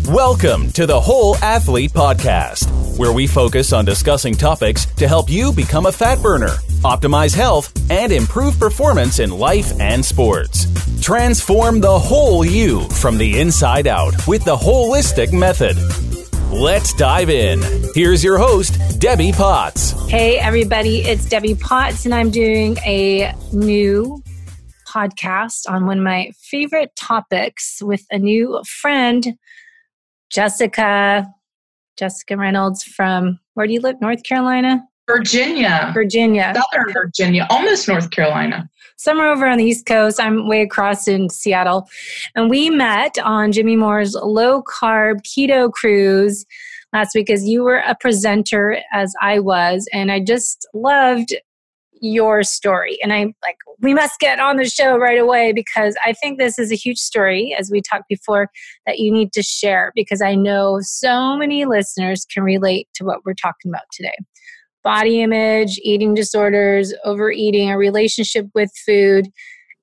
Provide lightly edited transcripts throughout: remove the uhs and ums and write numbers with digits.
Welcome to the Whole Athlete Podcast, where we focus on discussing topics to help you become a fat burner, optimize health, and improve performance in life and sports. Transform the whole you from the inside out with the holistic method. Let's dive in. Here's your host, Debbie Potts. Hey, everybody. It's Debbie Potts, and I'm doing a new podcast on one of my favorite topics with a new friend, Jessyca Reynolds from, where do you live? North Carolina? Virginia. Southern Virginia, almost North Carolina. Somewhere over on the East Coast. I'm way across in Seattle. And we met on Jimmy Moore's low-carb keto cruise last week as you were a presenter as I was. And I just loved your story. And I'm like, we must get on the show right away because I think this is a huge story, as we talked before, that you need to share because I know so many listeners can relate to what we're talking about today. Body image, eating disorders, overeating, a relationship with food.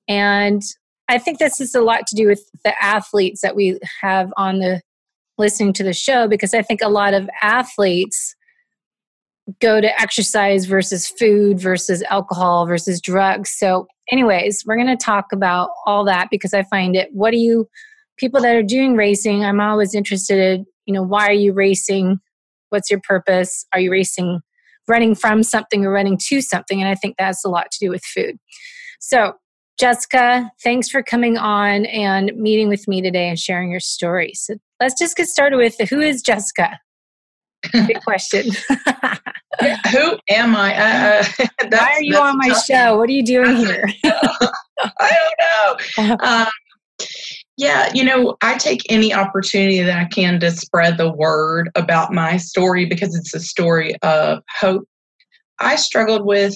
And I think this has a lot to do with the athletes that we have on the listening to the show, because I think a lot of athletes go to exercise versus food versus alcohol versus drugs. So anyways, we're going to talk about all that because I find it, people that are doing racing, I'm always interested in, why are you racing? What's your purpose? Are you running from something or running to something? And I think that's a lot to do with food. So Jessyca, thanks for coming on and meeting with me today and sharing your story. So let's just get started with who is Jessyca? Big question. Who am I? Why are you on my show? What are you doing here? I don't know. I take any opportunity that I can to spread the word about my story because it's a story of hope. I struggled with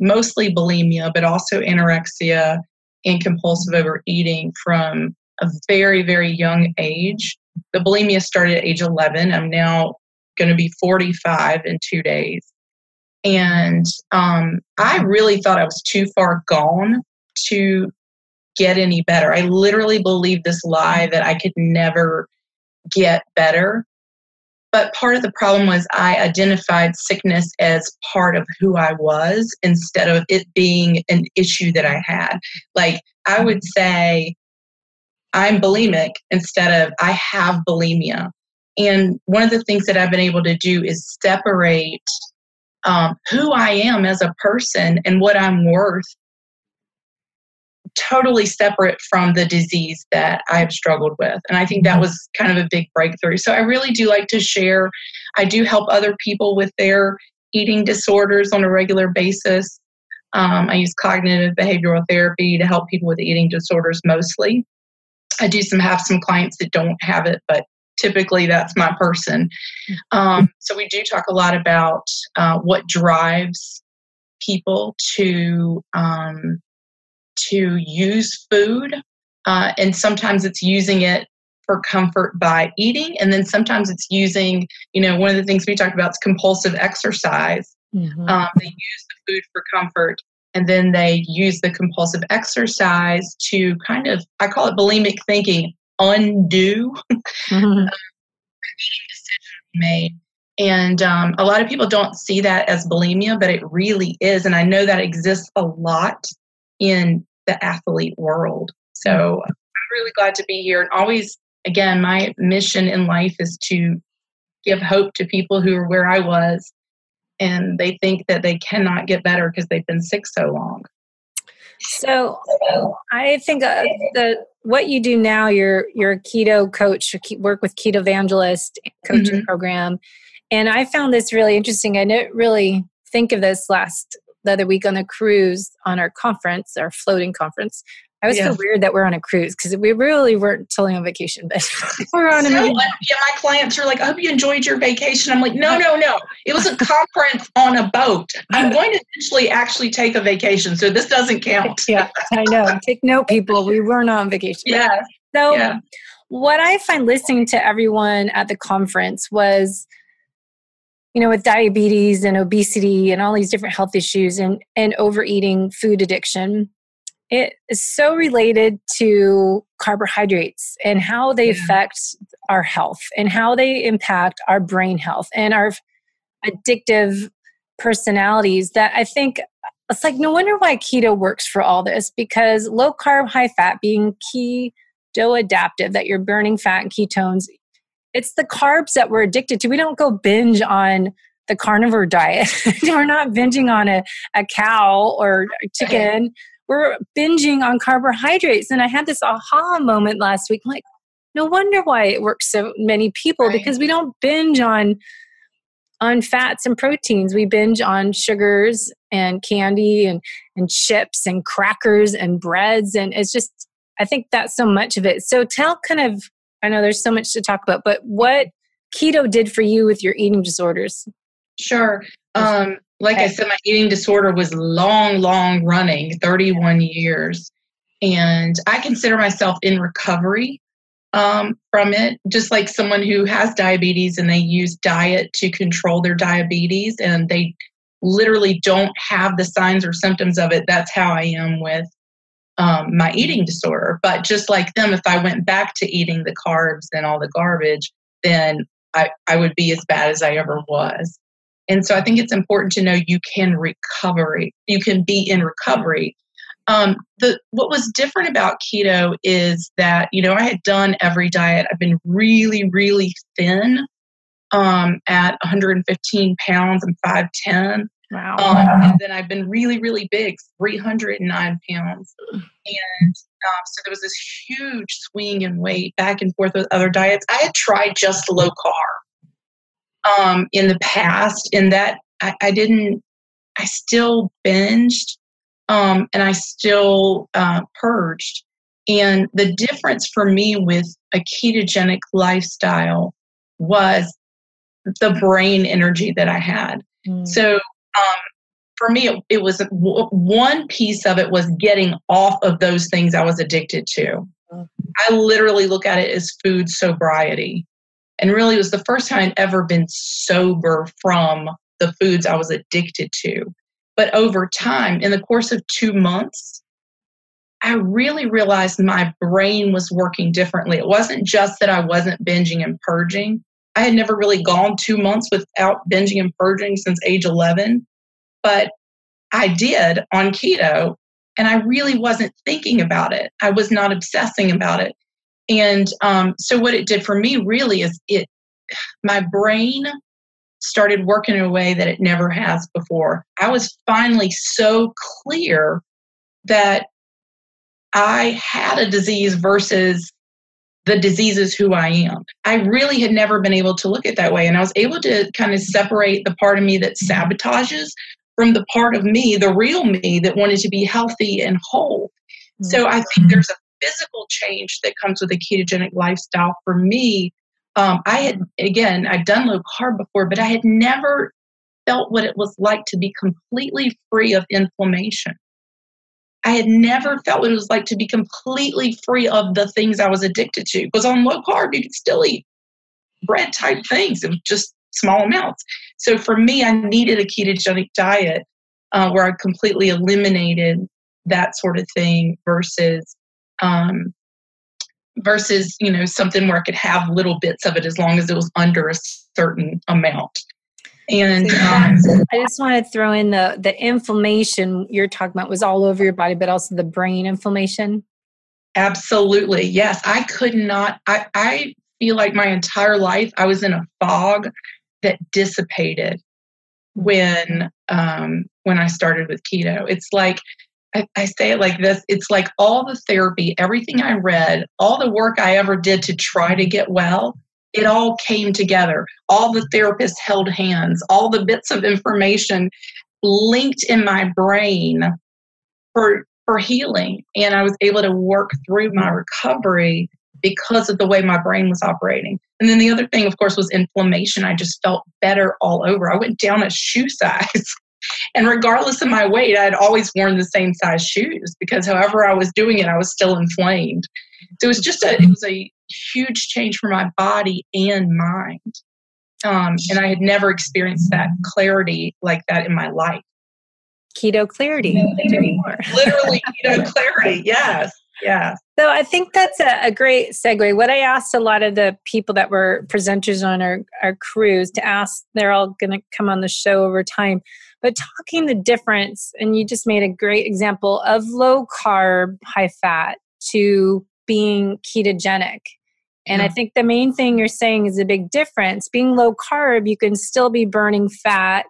mostly bulimia, but also anorexia and compulsive overeating from a very, very young age. The bulimia started at age 11. I'm now going to be 45 in 2 days. And I really thought I was too far gone to get any better. I literally believed this lie that I could never get better. But part of the problem was I identified sickness as part of who I was instead of it being an issue that I had. Like I would say, I'm bulimic instead of I have bulimia. And one of the things that I've been able to do is separate who I am as a person and what I'm worth totally separate from the disease that I have struggled with. And I think that was kind of a big breakthrough. So I really do like to share. I do help other people with their eating disorders on a regular basis. I use cognitive behavioral therapy to help people with eating disorders mostly. I do have some clients that don't have it, but typically that's my person. So we do talk a lot about what drives people to use food. And sometimes it's using it for comfort by eating. And then sometimes it's using, one of the things we talked about is compulsive exercise. Mm-hmm. They use the food for comfort. And then they use the compulsive exercise to kind of, I call it bulimic thinking, undo eating decisions made. And a lot of people don't see that as bulimia, but it really is. And I know that exists a lot in the athlete world. So I'm really glad to be here. And always, again, my mission in life is to give hope to people who are where I was. And they think that they cannot get better because they've been sick so long. So I think what you do now, you're a keto coach, work with Keto Evangelist coaching program. And I found this really interesting. I didn't really think of this the other week on the cruise on our conference, our floating conference. I was so weird that we're on a cruise because we really weren't totally on vacation, but we're on a movie. Yeah, my clients are like, I hope you enjoyed your vacation. I'm like, no. It was a conference on a boat. I'm going to eventually actually take a vacation, so this doesn't count. Yeah, I know. Take note, people. We weren't on vacation. Yeah. So what I find listening to everyone at the conference was, with diabetes and obesity and all these different health issues and overeating, food addiction, it is so related to carbohydrates and how they affect our health and how they impact our brain health and our addictive personalities, that I think it's like, no wonder why keto works for all this, because low carb, high fat, being keto adaptive, that you're burning fat and ketones, it's the carbs that we're addicted to. We don't go binge on the carnivore diet. We're not binging on a cow or a chicken. We're binging on carbohydrates. And I had this aha moment last week. I'm like, no wonder why it works so many people, because we don't binge on fats and proteins. We binge on sugars and candy and chips and crackers and breads. And it's just, I think that's so much of it. So tell kind of, I know there's so much to talk about, but what keto did for you with your eating disorders? Sure. Like I said, my eating disorder was long running, 31 years. And I consider myself in recovery from it, just like someone who has diabetes and they use diet to control their diabetes and they literally don't have the signs or symptoms of it. That's how I am with my eating disorder. But just like them, if I went back to eating the carbs and all the garbage, then I would be as bad as I ever was. And so I think it's important to know you can be in recovery. What was different about keto is that, I had done every diet. I've been really, really thin at 115 pounds. I'm 5'10". Wow. And then I've been really, really big, 309 pounds. And so there was this huge swing in weight back and forth with other diets. I had tried just low carb in the past, and that I still binged and I still purged. And the difference for me with a ketogenic lifestyle was the brain energy that I had. So for me, it was one piece of it was getting off of those things I was addicted to. I literally look at it as food sobriety. And really, it was the first time I'd ever been sober from the foods I was addicted to. But over time, in the course of 2 months, I really realized my brain was working differently. It wasn't just that I wasn't binging and purging. I had never really gone 2 months without binging and purging since age 11. But I did on keto, and I really wasn't thinking about it. I was not obsessing about it. And so what it did for me really is my brain started working in a way that it never has before. I was finally so clear that I had a disease versus the disease is who I am. I really had never been able to look at it that way. And I was able to kind of separate the part of me that sabotages from the part of me, the real me, that wanted to be healthy and whole. So I think there's a physical change that comes with a ketogenic lifestyle. For me, I'd done low carb before, but I had never felt what it was like to be completely free of inflammation. I had never felt what it was like to be completely free of the things I was addicted to. Because on low carb, you can still eat bread type things in just small amounts. So for me, I needed a ketogenic diet where I completely eliminated that sort of thing versus something where I could have little bits of it as long as it was under a certain amount. And I just want to throw in the inflammation you're talking about was all over your body, but also the brain inflammation. Absolutely. Yes. I could not, I feel like my entire life I was in a fog that dissipated when I started with keto. It's like, I say it like this, it's like all the therapy, everything I read, all the work I ever did to try to get well, it all came together. All the therapists held hands, all the bits of information linked in my brain for healing. And I was able to work through my recovery because of the way my brain was operating. And then the other thing, of course, was inflammation. I just felt better all over. I went down a shoe size. And regardless of my weight, I had always worn the same size shoes because however I was doing it, I was still inflamed. So it was a huge change for my body and mind. And I had never experienced that clarity like that in my life. Keto clarity. Literally keto clarity, yes. Yeah. So I think that's a great segue. What I asked a lot of the people that were presenters on our cruise to ask, they're all going to come on the show over time, but talking the difference, and you just made a great example of low carb, high fat to being ketogenic. And I think the main thing you're saying is a big difference. Being low carb, you can still be burning fat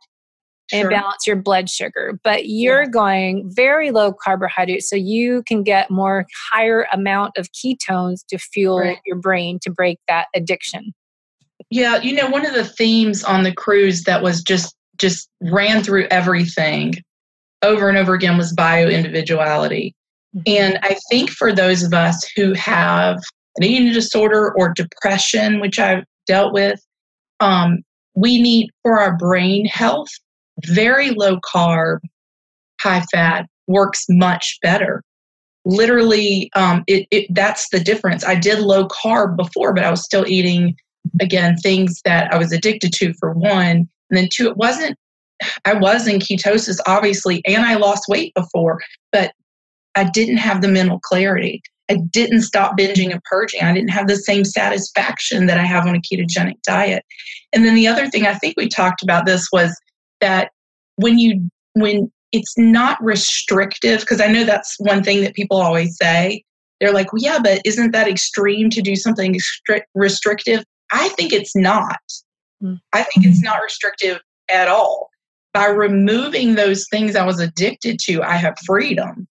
and balance your blood sugar, but you're going very low carbohydrate, so you can get more higher amount of ketones to fuel your brain to break that addiction. Yeah, one of the themes on the cruise that was just ran through everything over and over again was bioindividuality. And I think for those of us who have an eating disorder or depression, which I've dealt with, we need, for our brain health, very low carb, high fat works much better. Literally, that's the difference. I did low carb before, but I was still eating, again, things that I was addicted to, for one. And then two, I was in ketosis, obviously, and I lost weight before, but I didn't have the mental clarity. I didn't stop binging and purging. I didn't have the same satisfaction that I have on a ketogenic diet. And then the other thing, I think we talked about this, was that when it's not restrictive, because I know that's one thing that people always say. They're like, well, yeah, but isn't that extreme to do something restrictive? I think it's not. I think it's not restrictive at all. By removing those things I was addicted to, I have freedom.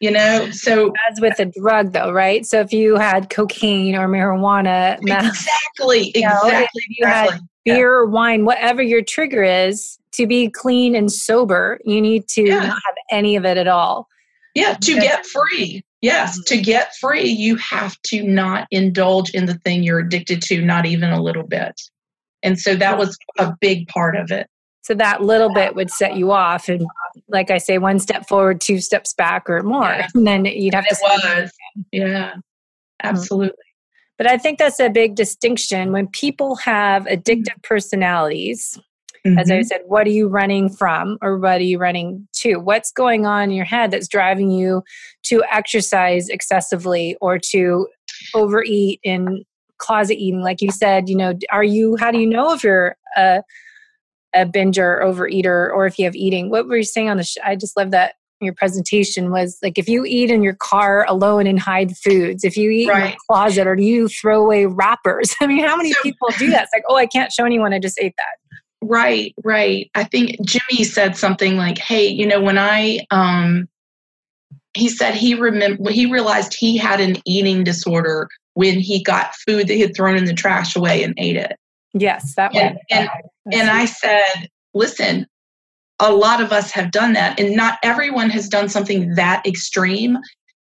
So as with a drug, though, right? So if you had cocaine or marijuana, exactly, if you had beer or wine, whatever your trigger is, to be clean and sober, you need to not have any of it at all. Yeah, to get free. Yes, to get free, you have to not indulge in the thing you're addicted to, not even a little bit. And so that was a big part of it. So that little bit would set you off. And like I say, one step forward, two steps back or more. Yeah. And then you'd have to. Yeah, absolutely. But I think that's a big distinction. When people have addictive personalities, as I said, what are you running from or what are you running to? What's going on in your head that's driving you to exercise excessively or to overeat and closet eating? Like you said, how do you know if you're a binger, overeater, or if you have eating? What were you saying on the I just love that your presentation was like, if you eat in your car alone and hide foods, if you eat in your closet, or do you throw away wrappers? I mean, how many people do that? It's like, oh, I can't show anyone, I just ate that. Right. I think Jimmy said something like, hey, when he said he realized he had an eating disorder when he got food that he had thrown in the trash away and ate it. Yes, that way. And I said, listen, a lot of us have done that, and not everyone has done something that extreme.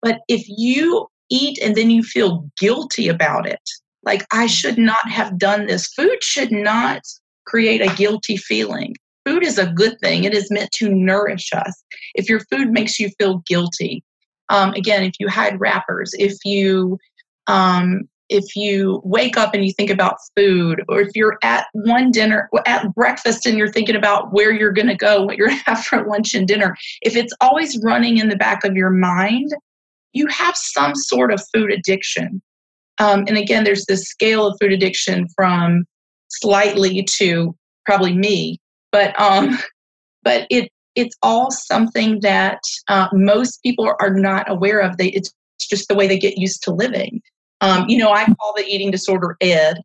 But if you eat and then you feel guilty about it, like, I should not have done this. Food should not create a guilty feeling. Food is a good thing. It is meant to nourish us. If your food makes you feel guilty, again, if you hide wrappers, if you wake up and you think about food, or if you're at breakfast and you're thinking about where you're going to go, what you're going to have for lunch and dinner, if it's always running in the back of your mind, you have some sort of food addiction. And again, there's this scale of food addiction from slightly to probably me, but it's all something that most people are not aware of. It's just the way they get used to living. I call the eating disorder ED.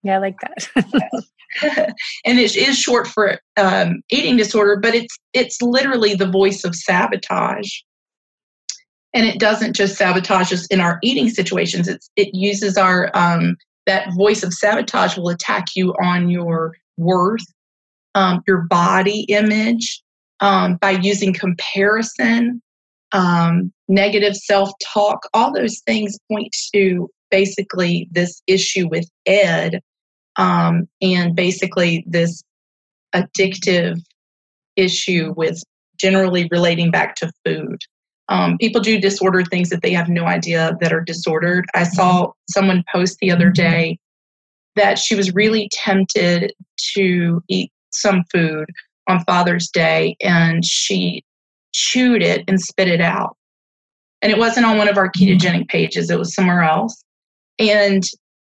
Yeah, I like that. And it is short for eating disorder, but it's literally the voice of sabotage. And it doesn't just sabotage us in our eating situations. It uses our that voice of sabotage will attack you on your worth, your body image, by using comparison, negative self-talk. All those things point to basically this issue with ED, and basically this addictive issue with generally relating back to food. People do disordered things that they have no idea that are disordered. I saw someone post the other day that she was really tempted to eat some food on Father's Day, and she chewed it and spit it out. And it wasn't on one of our ketogenic pages. It was somewhere else. And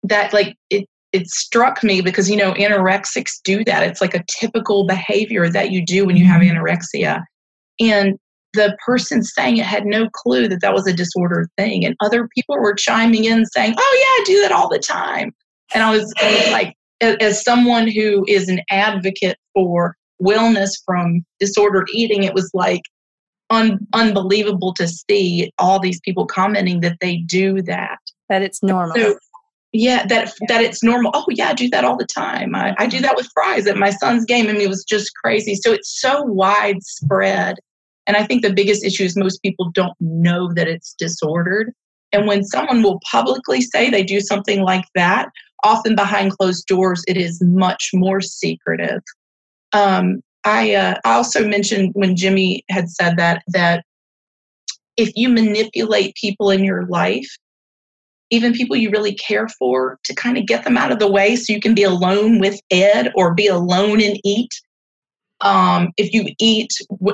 that it struck me because, anorexics do that. It's like a typical behavior that you do when you have anorexia. And the person saying it had no clue that that was a disordered thing. And other people were chiming in saying, oh yeah, I do that all the time. And I was like, as someone who is an advocate for wellness from disordered eating, it was like unbelievable to see all these people commenting that they do that. That it's normal. So, yeah, that it's normal. Oh, yeah, I do that all the time. I do that with fries at my son's game. I mean, it was just crazy. So it's so widespread. And I think the biggest issue is most people don't know that it's disordered. And when someone will publicly say they do something like that, often behind closed doors, it is much more secretive. I also mentioned when Jimmy had said that if you manipulate people in your life, even people you really care for, to kind of get them out of the way so you can be alone with Ed or be alone and eat. If you eat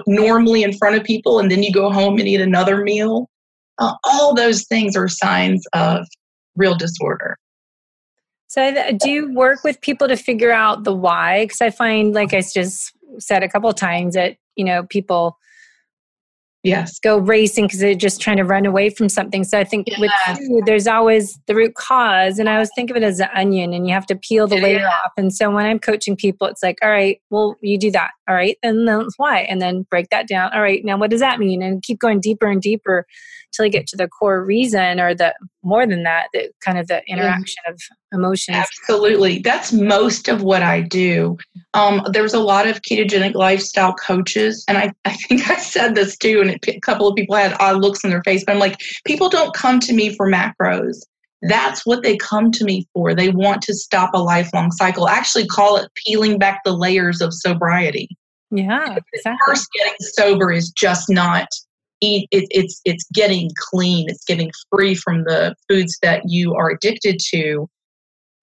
normally in front of people and then you go home and eat another meal, all those things are signs of real disorder. So I do work with people to figure out the why, because I find, like I just said a couple of times, that, people go racing because they're just trying to run away from something. So I think with food, there's always the root cause. And I always think of it as an onion, and you have to peel the layer off. And so when I'm coaching people, it's like, all right, well, you do that. All right. And then why? And then break that down. All right. Now what does that mean? And keep going deeper and deeper till you get to the core reason, or the more than that, the kind of the interaction of emotions. Absolutely. That's most of what I do. There's a lot of ketogenic lifestyle coaches. And I think I said this too, and a couple of people had odd looks on their face, but I'm like, people don't come to me for macros. That's what they come to me for. They want to stop a lifelong cycle. I actually call it peeling back the layers of sobriety. Yeah, exactly. First, getting sober is just not it's getting clean. It's getting free from the foods that you are addicted to,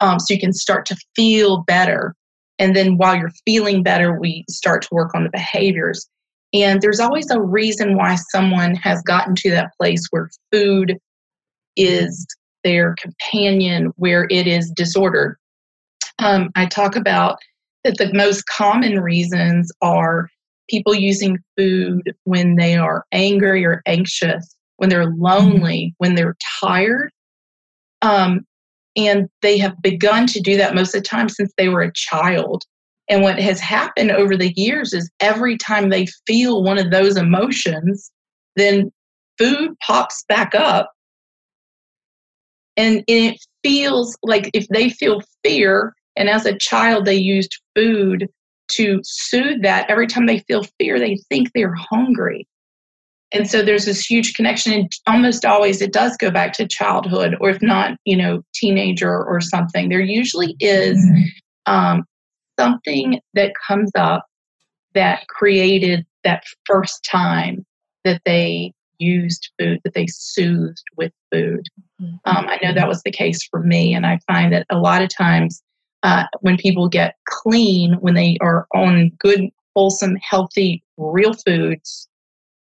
so you can start to feel better. And then while you're feeling better, we start to work on the behaviors. And there's always a reason why someone has gotten to that place where food is their companion, where it is disordered. I talk about that the most common reasons are people using food when they are angry or anxious, when they're lonely, when they're tired. And they have begun to do that most of the time since they were a child. And what has happened over the years is every time they feel one of those emotions, then food pops back up. And it feels like if they feel fear, and as a child they used food to soothe that, every time they feel fear, they think they're hungry. And so there's this huge connection, and almost always it does go back to childhood, or if not, teenager or something. There usually is something that comes up that created that first time that they used food, that they soothed with food. I know that was the case for me, and I find that a lot of times when people get clean, when they are on good, wholesome, healthy, real foods,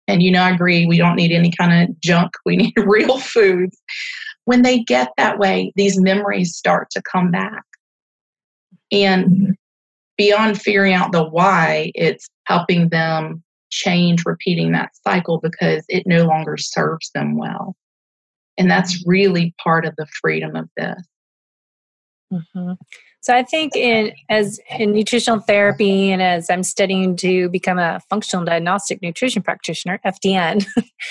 and I agree, we don't need any kind of junk. We need real foods. When they get that way, these memories start to come back. And beyond figuring out the why, it's helping them change repeating that cycle because it no longer serves them well. And that's really part of the freedom of this. Mm-hmm. So I think in nutritional therapy, and as I'm studying to become a functional diagnostic nutrition practitioner, FDN.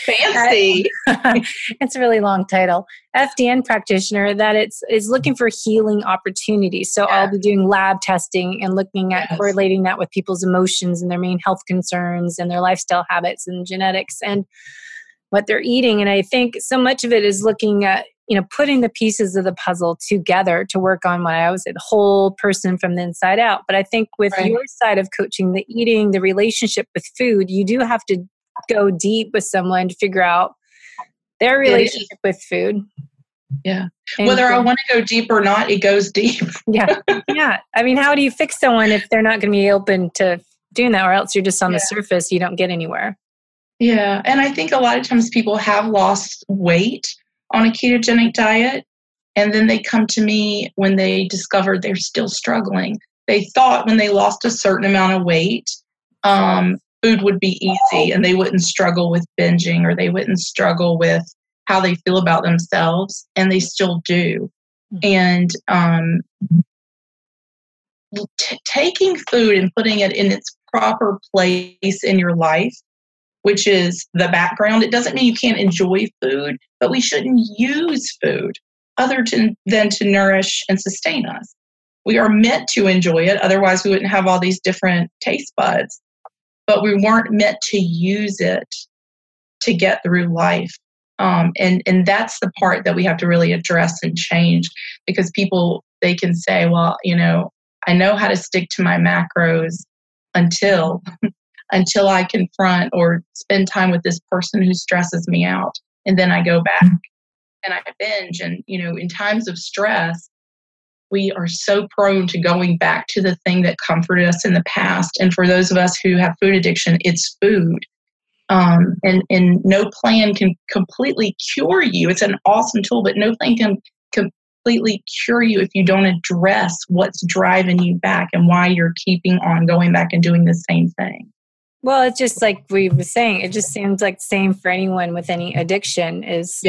Fancy. It's a really long title. FDN practitioner, that it's looking for healing opportunities. So I'll be doing lab testing and looking at correlating that with people's emotions and their main health concerns and their lifestyle habits and genetics and what they're eating. And I think so much of it is looking at, putting the pieces of the puzzle together to work on what I always say, the whole person from the inside out. But I think with your side of coaching, the eating, the relationship with food, you do have to go deep with someone to figure out their relationship with food. Yeah. And whether I want to go deep or not, it goes deep. Yeah. I mean, how do you fix someone if they're not going to be open to doing that, or else you're just on the surface, you don't get anywhere. Yeah. And I think a lot of times people have lost weight on a ketogenic diet, and then they come to me when they discovered they're still struggling. They thought when they lost a certain amount of weight, food would be easy and they wouldn't struggle with binging, or they wouldn't struggle with how they feel about themselves, and they still do. And taking food and putting it in its proper place in your life, which is the background. It doesn't mean you can't enjoy food, but we shouldn't use food other than to nourish and sustain us. We are meant to enjoy it. Otherwise, we wouldn't have all these different taste buds. But we weren't meant to use it to get through life. And that's the part that we have to really address and change, because people, they can say, well, I know how to stick to my macros until I confront or spend time with this person who stresses me out. And then I go back and I binge. And, in times of stress, we are so prone to going back to the thing that comforted us in the past. And for those of us who have food addiction, it's food. And no plan can completely cure you. It's an awesome tool, but no plan can completely cure you if you don't address what's driving you back and why you're keeping on going back and doing the same thing. Well, it's just like we were saying, it just seems like the same for anyone with any addiction is,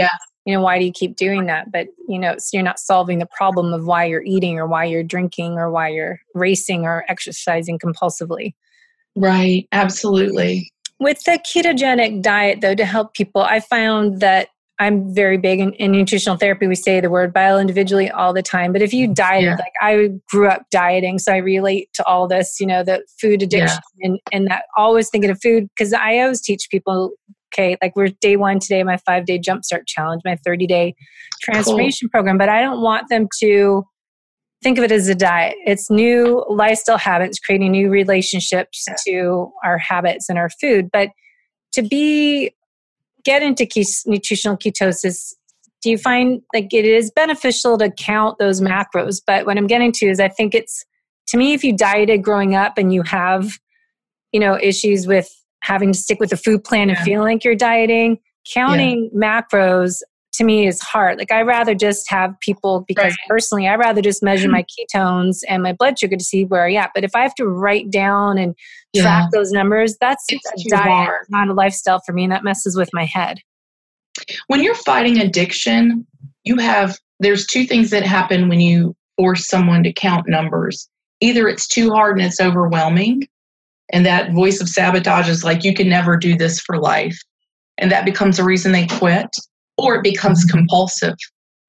why do you keep doing that? But, so you're not solving the problem of why you're eating or why you're drinking or why you're racing or exercising compulsively. Right. Absolutely. With the ketogenic diet, though, to help people, I found that I'm very big in nutritional therapy. We say the word bio-individually all the time. But if you dieted, like I grew up dieting, so I relate to all this, the food addiction and that always thinking of food. Because I always teach people, okay, like we're day 1 today, my 5-day jumpstart challenge, my 30-day transformation program. But I don't want them to think of it as a diet. It's new lifestyle habits, creating new relationships to our habits and our food. But to get into nutritional ketosis, do you find like it is beneficial to count those macros? But what I'm getting to is I think it's, to me, if you dieted growing up and you have, issues with having to stick with a food plan and feeling like you're dieting, counting macros to me is hard. Like I'd rather just have people, because personally, I'd rather just measure my ketones and my blood sugar to see where I'm at. But if I have to write down and track those numbers, that's a diet, not a lifestyle for me. And that messes with my head. When you're fighting addiction, there's 2 things that happen when you force someone to count numbers. Either it's too hard and it's overwhelming, and that voice of sabotage is like, you can never do this for life. And that becomes a reason they quit. Or it becomes compulsive.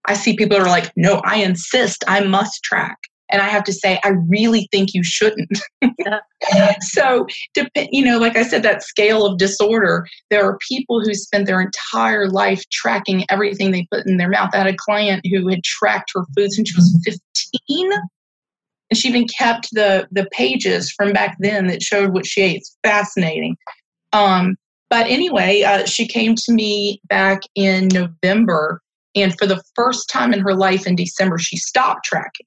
I see people who are like, no, I insist, I must track. And I have to say, I really think you shouldn't. So, like I said, that scale of disorder, there are people who spent their entire life tracking everything they put in their mouth. I had a client who had tracked her food since she was 15. And she even kept the pages from back then that showed what she ate. It's fascinating. But anyway, she came to me back in November, and for the first time in her life in December, she stopped tracking.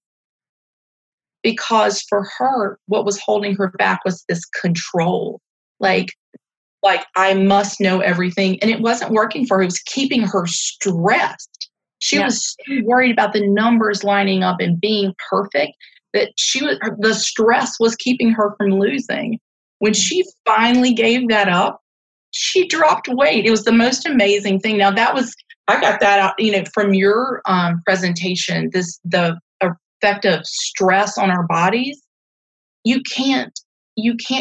Because for her, what was holding her back was this control. Like I must know everything. And it wasn't working for her. It was keeping her stressed. She was so worried about the numbers lining up and being perfect that the stress was keeping her from losing. When she finally gave that up, she dropped weight. It was the most amazing thing. Now I got that out, from your presentation, the effect of stress on our bodies. You can't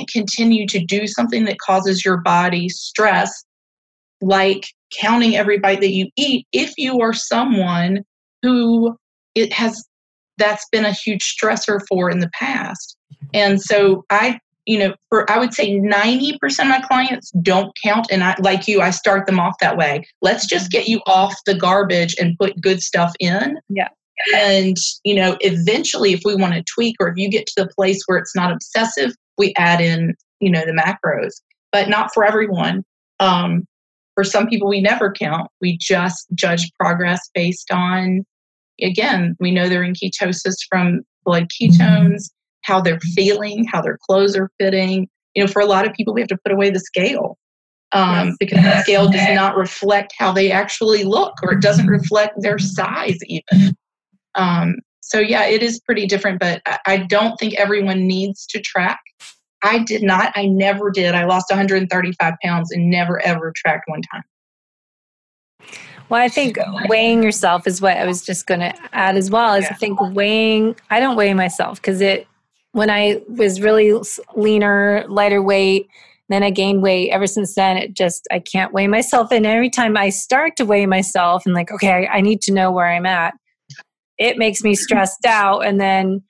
continue to do something that causes your body stress, like counting every bite that you eat, if you are someone who that's been a huge stressor for in the past. And so I would say 90% of my clients don't count. And I start them off that way. Let's just get you off the garbage and put good stuff in. Yeah. And, eventually if we want to tweak, or if you get to the place where it's not obsessive, we add in, the macros, but not for everyone. For some people, we never count. We just judge progress based on, again, we know they're in ketosis from blood ketones, how they're feeling, how their clothes are fitting. For a lot of people, we have to put away the scale. because the scale does not reflect how they actually look, or it doesn't reflect their size even. So yeah, it is pretty different, but I don't think everyone needs to track. I did not. I never did. I lost 135 pounds and never, ever tracked one time. Well, I think weighing yourself is what I was just going to add as well. Is I think I don't weigh myself because when I was really leaner, lighter weight, then I gained weight. Ever since then, I can't weigh myself. And every time I start to weigh myself and like, okay, I need to know where I'm at, it makes me stressed out. And then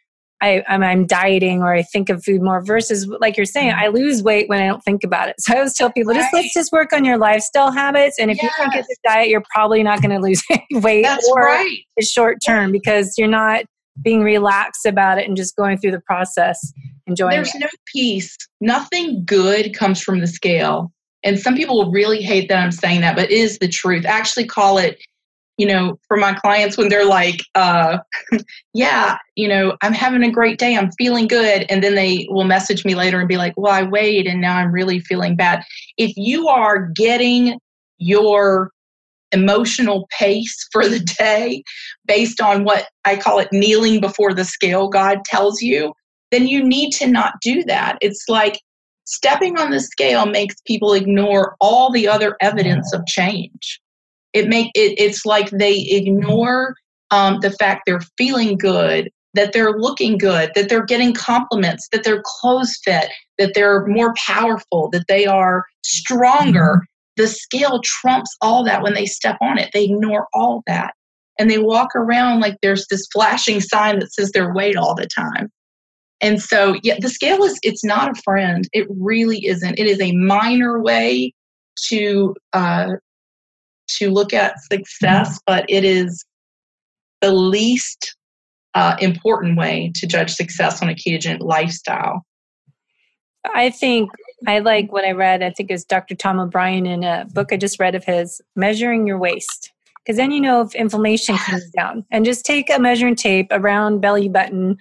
I'm dieting, or I think of food more versus, like you're saying, I lose weight when I don't think about it. So I always tell people, let's just work on your lifestyle habits. And if you think it's a diet, you're probably not going to lose any weight the short term because you're not being relaxed about it and just going through the process, enjoying There's no peace. Nothing good comes from the scale. And some people will really hate that I'm saying that, but it is the truth. I actually call it, for my clients when they're like, I'm having a great day. I'm feeling good. And then they will message me later and be like, well, I weighed and now I'm really feeling bad. If you are getting your emotional pace for the day based on what I call it kneeling before the scale God tells you, then you need to not do that. It's like stepping on the scale makes people ignore all the other evidence of change. It's like they ignore the fact they're feeling good, that they're looking good, that they're getting compliments, that their clothes fit, that they're more powerful, that they are stronger. The scale trumps all that when they step on it. They ignore all that. And they walk around like there's this flashing sign that says their weight all the time. And so, the scale it's not a friend. It really isn't. It is a minor way to look at success, but it is the least important way to judge success on a ketogenic lifestyle. I think I like what I read. I think it was Dr. Tom O'Brien in a book I just read of his, Measuring Your Waist. Because then you know if inflammation comes down. And just take a measuring tape around belly button.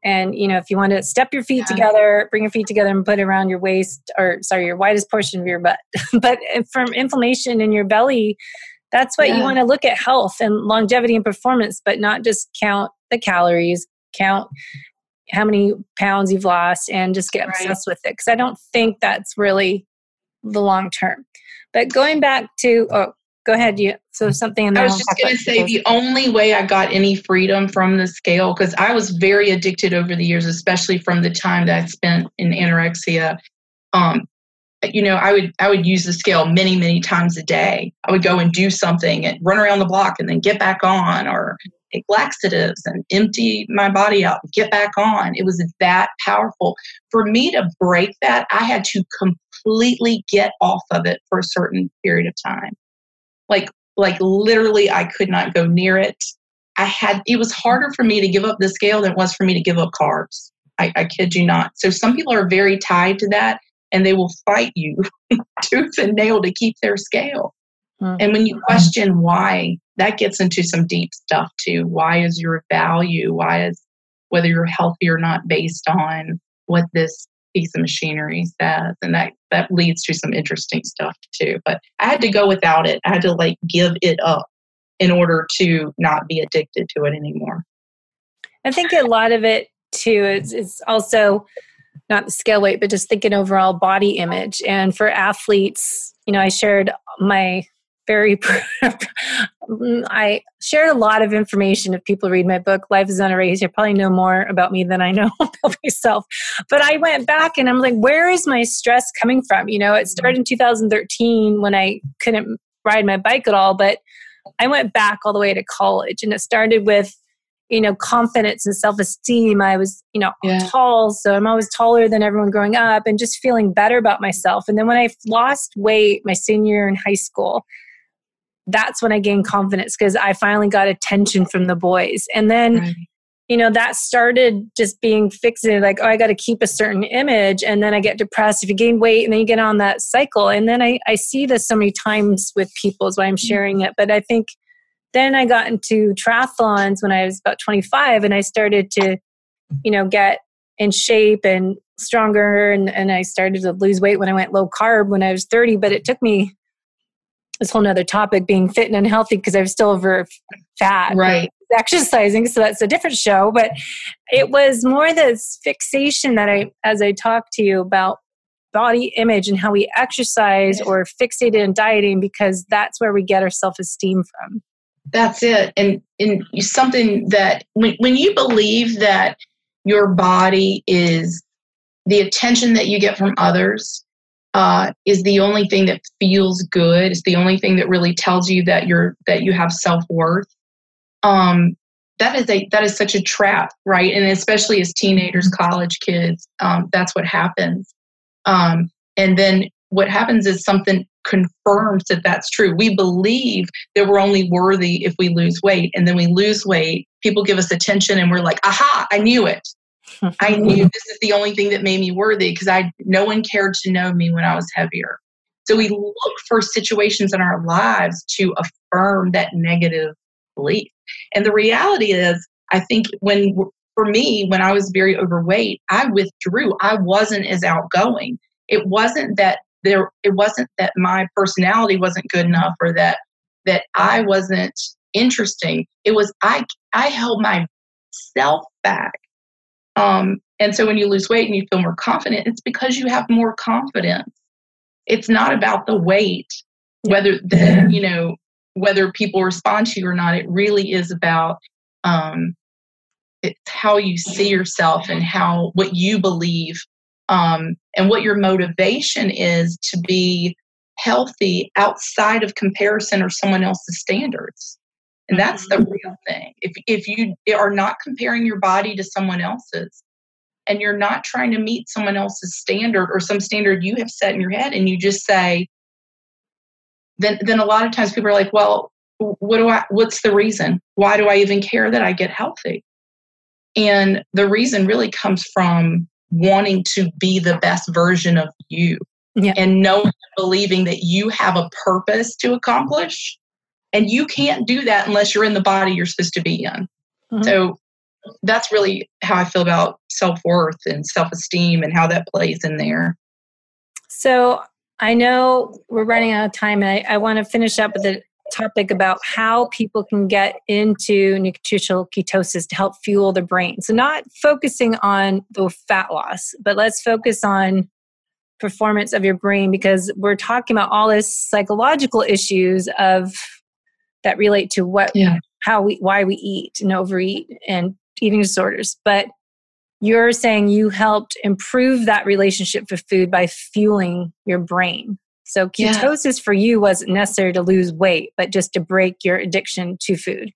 And, if you want to step your feet together, bring your feet together and put it around your waist, your widest portion of your butt. But from inflammation in your belly, that's what you want to look at, health and longevity and performance, but not just count the calories, count how many pounds you've lost and just get obsessed with it. Because I don't think that's really the long term. But going back to, go ahead. So something in there. I was just going to say the only way I got any freedom from the scale, because I was very addicted over the years, especially from the time that I spent in anorexia. I would use the scale many, many times a day. I would go and do something and run around the block and then get back on, or take laxatives and empty my body out and get back on. It was that powerful. For me to break that, I had to completely get off of it for a certain period of time. Like literally I could not go near it. It was harder for me to give up the scale than it was for me to give up carbs. I kid you not. So some people are very tied to that and they will fight you tooth and nail to keep their scale. And when you question why, that gets into some deep stuff too. Why is your value? Why is whether you're healthy or not based on what this piece of machinery says? And that leads to some interesting stuff too. But I had to go without it. I had to give it up in order to not be addicted to it anymore. I think a lot of it too is also not the scale weight, but just thinking overall body image. And for athletes, I shared I shared a lot of information. If people read my book, Life is Not a Race, you probably know more about me than I know about myself. But I went back and I'm like, where is my stress coming from? It started in 2013 when I couldn't ride my bike at all, but I went back all the way to college, and it started with, confidence and self-esteem. I was, tall, so I'm always taller than everyone growing up, and just feeling better about myself. And then when I lost weight my senior year in high school, that's when I gained confidence because I finally got attention from the boys. And then, that started just being fixated, like, I got to keep a certain image. And then I get depressed if you gain weight, and then you get on that cycle. And then I see this so many times with people is why I'm sharing it. But I think then I got into triathlons when I was about 25, and I started to, get in shape and stronger and I started to lose weight when I went low carb when I was 30, but it took me this whole nother topic, being fit and unhealthy, because I was still over fat, right? Exercising. So that's a different show, but it was more this fixation that as I talked to you about body image and how we exercise or fixated in dieting, because that's where we get our self-esteem from. That's it. And something that when you believe that your body is the attention that you get from others, is the only thing that feels good. It's the only thing that really tells you that you have self-worth. That is such a trap, right? And especially as teenagers, college kids, that's what happens. And then what happens is something confirms that that's true. We believe that we're only worthy if we lose weight, and then we lose weight. People give us attention, and we're like, "Aha! I knew it. I knew this is the only thing that made me worthy, because no one cared to know me when I was heavier." So we look for situations in our lives to affirm that negative belief. And the reality is, I think for me, when I was very overweight, I withdrew. I wasn't as outgoing. It wasn't that my personality wasn't good enough, or that I wasn't interesting. It was I held myself back. And so when you lose weight and you feel more confident, it's because you have more confidence. It's not about the weight, whether people respond to you or not. It really is about it's how you see yourself and what you believe, and what your motivation is to be healthy outside of comparison or someone else's standards. And that's the real thing. If you are not comparing your body to someone else's, and you're not trying to meet someone else's standard or some standard you have set in your head, and you just say, then a lot of times people are like, well, what's the reason? Why do I even care that I get healthy? And the reason really comes from wanting to be the best version of you, and knowing, believing that you have a purpose to accomplish. And you can't do that unless you're in the body you're supposed to be in. Mm-hmm. So that's really how I feel about self-worth and self-esteem and how that plays in there. So I know we're running out of time, and I want to finish up with the topic about how people can get into nutritional ketosis to help fuel their brain. So not focusing on the fat loss, but let's focus on performance of your brain, because we're talking about all this psychological issues that relate to why we eat and overeat and eating disorders. But you're saying you helped improve that relationship with food by fueling your brain. So ketosis for you wasn't necessary to lose weight, but just to break your addiction to food.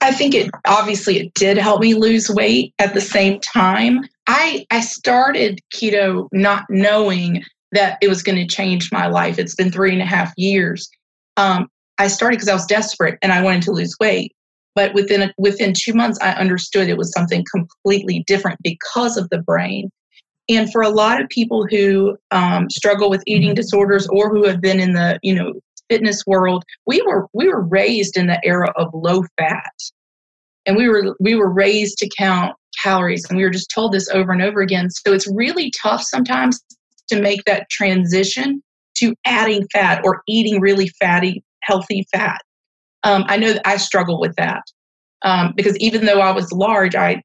I think it did help me lose weight. At the same time, I started keto not knowing that it was going to change my life. It's been 3.5 years. I started because I was desperate and I wanted to lose weight. But within 2 months, I understood it was something completely different because of the brain. And for a lot of people who struggle with eating disorders, or who have been in the fitness world, we were raised in the era of low fat, and we were raised to count calories, and we were just told this over and over again. So it's really tough sometimes to make that transition to adding fat or eating really fatty, healthy fat. I know that I struggle with that because even though I was large, I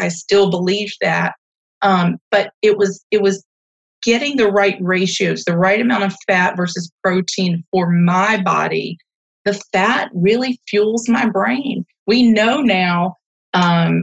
still believed that. But it was getting the right ratios, the right amount of fat versus protein for my body. The fat really fuels my brain. We know now. I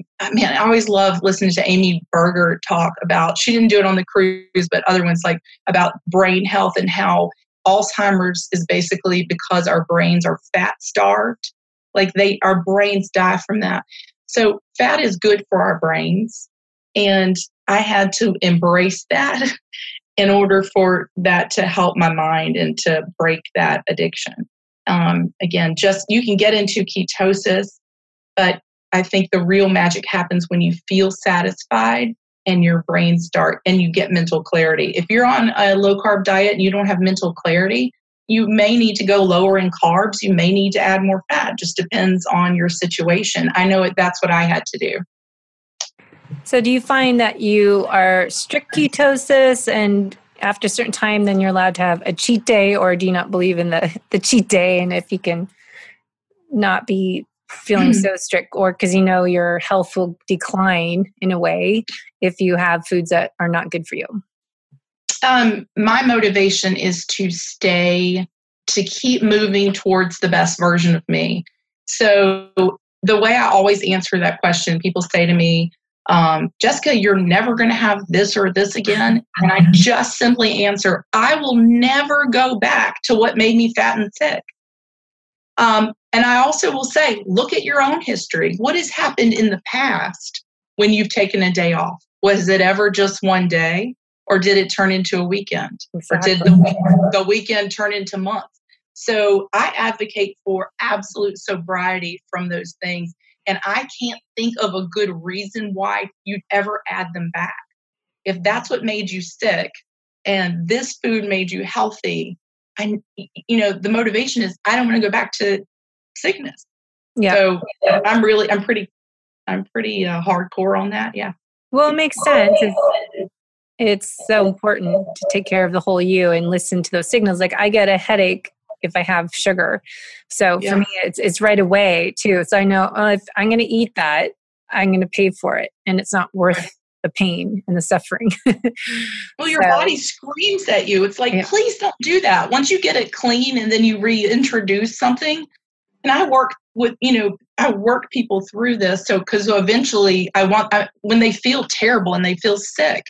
always love listening to Amy Berger talk about. She didn't do it on the cruise, but other ones, like about brain health and how Alzheimer's is basically because our brains are fat starved. Like our brains die from that. So fat is good for our brains. And I had to embrace that in order for that to help my mind and to break that addiction. Again, you can get into ketosis, but I think the real magic happens when you feel satisfied and your brain and you get mental clarity. If you're on a low carb diet and you don't have mental clarity, you may need to go lower in carbs. You may need to add more fat. Just depends on your situation. I know that's what I had to do. So do you find that you are strict ketosis, and after a certain time, then you're allowed to have a cheat day, or do you not believe in the cheat day? And if you can not be feeling so strict, or because your health will decline in a way if you have foods that are not good for you? My motivation is to keep moving towards the best version of me. So the way I always answer that question, people say to me, Jessyca, you're never going to have this or this again. And I just simply answer, I will never go back to what made me fat and sick. And I also will say, look at your own history. What has happened in the past when you've taken a day off? Was it ever just one day, or did it turn into a weekend? Exactly. Or did the weekend turn into months? So I advocate for absolute sobriety from those things. And I can't think of a good reason why you'd ever add them back. If that's what made you sick and this food made you healthy, the motivation is I don't want to go back to sickness. Yeah. So I'm pretty hardcore on that. Yeah. Well, it makes sense. It's so important to take care of the whole you and listen to those signals. Like I get a headache if I have sugar. So for me, it's right away too. So I know if I'm going to eat that, I'm going to pay for it, and it's not worth the pain and the suffering. Well, your body screams at you. It's like, please don't do that. Once you get it clean and then you reintroduce something. And I work people through this. So, because eventually when they feel terrible and they feel sick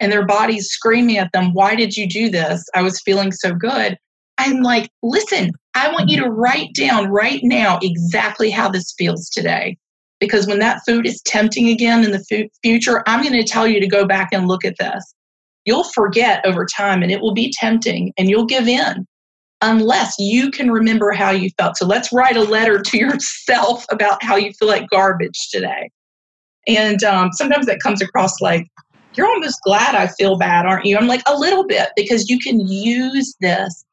and their body's screaming at them, why did you do this? I was feeling so good. I'm like, listen, I want you to write down right now exactly how this feels today. Because when that food is tempting again in the future, I'm going to tell you to go back and look at this. You'll forget over time and it will be tempting and you'll give in unless you can remember how you felt. So let's write a letter to yourself about how you feel like garbage today. And sometimes that comes across like, you're almost glad I feel bad, aren't you? I'm like, a little bit, because you can use this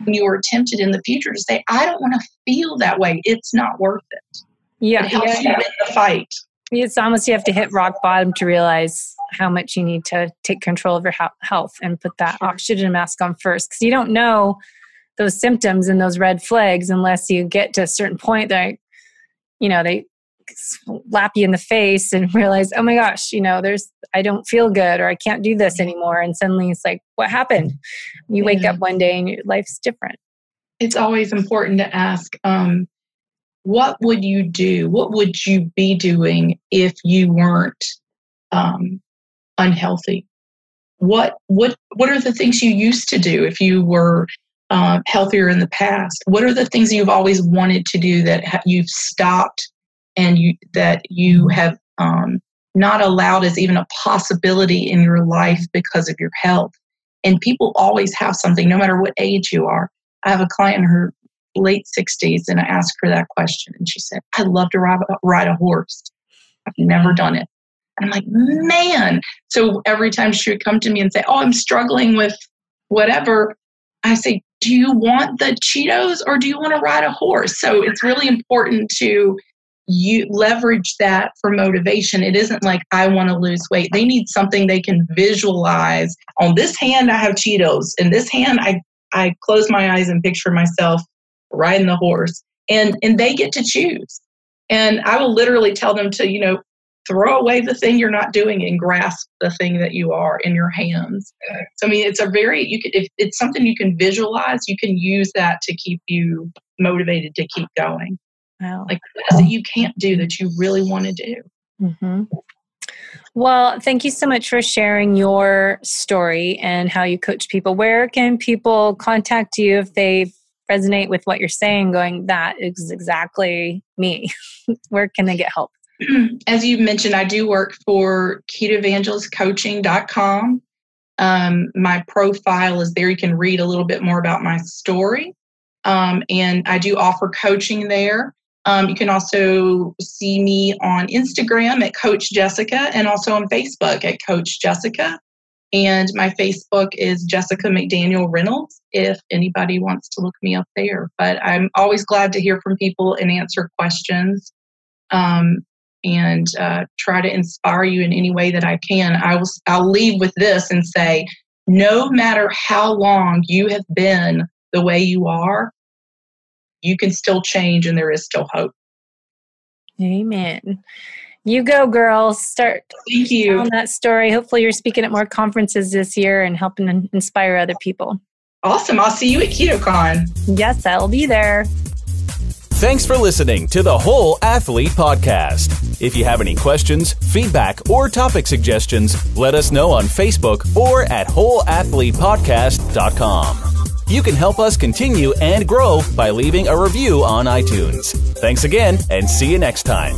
when you are tempted in the future to say, I don't want to feel that way. It's not worth it. Yeah. It helps you win the fight. It's almost you have to hit rock bottom to realize how much you need to take control of your health and put that oxygen mask on first. Because you don't know those symptoms and those red flags unless you get to a certain point that, they slap you in the face and realize, oh my gosh, I don't feel good, or I can't do this anymore. And suddenly it's like, what happened? You wake up one day and your life's different. It's always important to ask, what would you do? What would you be doing if you weren't unhealthy? What are the things you used to do if you were healthier in the past? What are the things you've always wanted to do that you've stopped and that you have not allowed as even a possibility in your life because of your health? And people always have something, no matter what age you are. I have a client in her late 60s, and I asked her that question, and she said, I'd love to ride a horse. I've never done it. And I'm like, man. So every time she would come to me and say, oh, I'm struggling with whatever, I say, do you want the Cheetos or do you want to ride a horse? So it's really important to leverage that for motivation. It isn't like I want to lose weight. They need something they can visualize. On this hand, I have Cheetos. In this hand, I close my eyes and picture myself riding the horse. And they get to choose. And I will literally tell them to, throw away the thing you're not doing and grasp the thing that you are in your hands. So, it's if it's something you can visualize, you can use that to keep you motivated to keep going. Wow. Like what is it you can't do that you really want to do? Mm-hmm. Well, thank you so much for sharing your story and how you coach people. Where can people contact you if they resonate with what you're saying, going, that is exactly me? Where can they get help? As you mentioned, I do work for ketoevangelistcoaching.com. My profile is there. You can read a little bit more about my story. And I do offer coaching there. You can also see me on Instagram at Coach Jessyca and also on Facebook at Coach Jessyca. And my Facebook is Jessyca McDaniel Reynolds if anybody wants to look me up there. But I'm always glad to hear from people and answer questions. and try to inspire you in any way that I can. I'll leave with this and say, no matter how long you have been the way you are, you can still change and there is still hope. Amen. You go, girls. Start Thank you. telling that story. Hopefully you're speaking at more conferences this year and helping inspire other people. Awesome. I'll see you at KetoCon. Yes, I'll be there. Thanks for listening to the Whole Athlete Podcast. If you have any questions, feedback, or topic suggestions, let us know on Facebook or at wholeathletepodcast.com. You can help us continue and grow by leaving a review on iTunes. Thanks again, and see you next time.